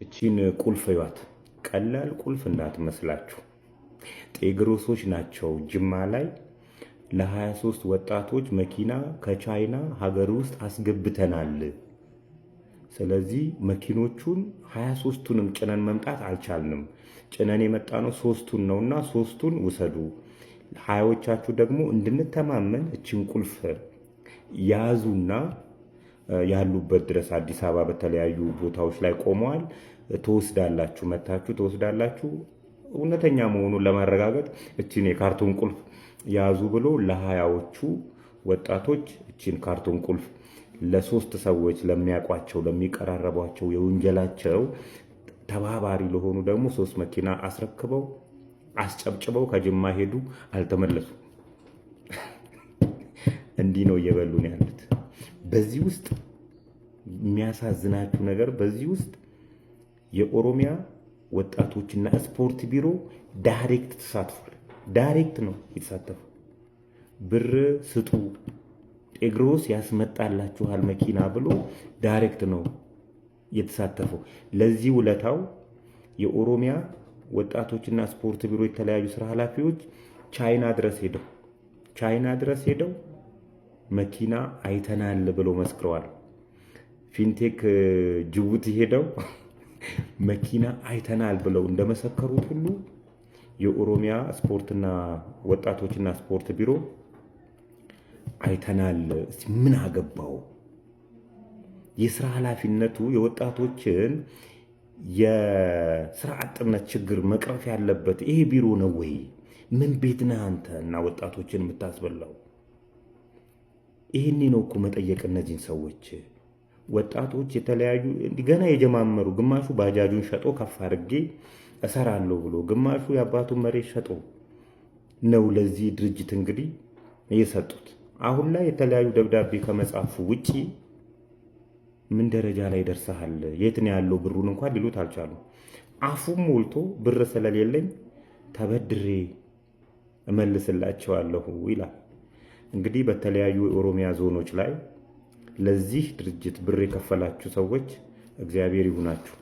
እቺን ቁልፍ ይዋት። ቀላል ቁልፍ እንዳትመስላችሁ። ጤግሮሶች ናቸው ጅማ ላይ ለ23 ወጣቶች መኪና ከቻይና ሀገር ውስጥ አስገብተናል። ስለዚህ መኪኖቹን 23ቱንም ጭነን መምጣት አልቻልንም። ጭነን የመጣ ነው 3ቱን ነውና 3ቱን ውሰዱ። ሀያዎቻችሁ ደግሞ እንድንተማመን እችን ቁልፍ ያዙና ያሉበት ድረስ አዲስ አበባ በተለያዩ ቦታዎች ላይ ቆመዋል። ትወስዳላችሁ፣ መታችሁ ትወስዳላችሁ። እውነተኛ መሆኑን ለማረጋገጥ እችን የካርቶን ቁልፍ ያዙ ብሎ ለሀያዎቹ ወጣቶች እችን ካርቶን ቁልፍ ለ3 ሰዎች ለሚያውቋቸው ለሚቀራረቧቸው የወንጀላቸው ተባባሪ ለሆኑ ደግሞ 3 መኪና አስረክበው አስጨብጭበው ከጅማ ሄዱ፣ አልተመለሱ። እንዲህ ነው እየበሉን ያሉት። በዚህ ውስጥ የሚያሳዝናችሁ ነገር በዚህ ውስጥ የኦሮሚያ ወጣቶችና ስፖርት ቢሮ ዳይሬክት ተሳትፏል። ዳይሬክት ነው የተሳተፈው። ብር ስጡ ጤግሮስ ያስመጣላችኋል መኪና ብሎ ዳይሬክት ነው የተሳተፈው። ለዚህ ውለታው የኦሮሚያ ወጣቶችና ስፖርት ቢሮ የተለያዩ ስራ ኃላፊዎች ቻይና ድረስ ሄደው መኪና አይተናል ብለው መስክረዋል። ፊንቴክ ጅቡቲ ሄደው መኪና አይተናል ብለው እንደመሰከሩት ሁሉ የኦሮሚያ ስፖርትና ወጣቶችና ስፖርት ቢሮ አይተናል። ምን አገባው? የስራ ኃላፊነቱ የወጣቶችን የስራ አጥነት ችግር መቅረፍ ያለበት ይሄ ቢሮ ነው ወይ? ምን ቤት ነህ አንተ እና ወጣቶችን የምታስበላው? ይህኔ ነው እኮ መጠየቅ እነዚህን ሰዎች። ወጣቶች የተለያዩ ገና የጀማመሩ ግማሹ ባጃጁን ሸጦ ከፍ አድርጌ እሰራለሁ ብሎ፣ ግማሹ የአባቱን መሬት ሸጦ ነው ለዚህ ድርጅት እንግዲህ የሰጡት። አሁን ላይ የተለያዩ ደብዳቤ ከመጻፉ ውጪ ምን ደረጃ ላይ ደርሰሃል፣ የት ነው ያለው ብሩን እንኳን ሊሉት አልቻሉም። አፉም ሞልቶ ብር ስለሌለኝ ተበድሬ እመልስላቸዋለሁ ይላል። እንግዲህ በተለያዩ የኦሮሚያ ዞኖች ላይ ለዚህ ድርጅት ብር የከፈላችሁ ሰዎች እግዚአብሔር ይሁናችሁ።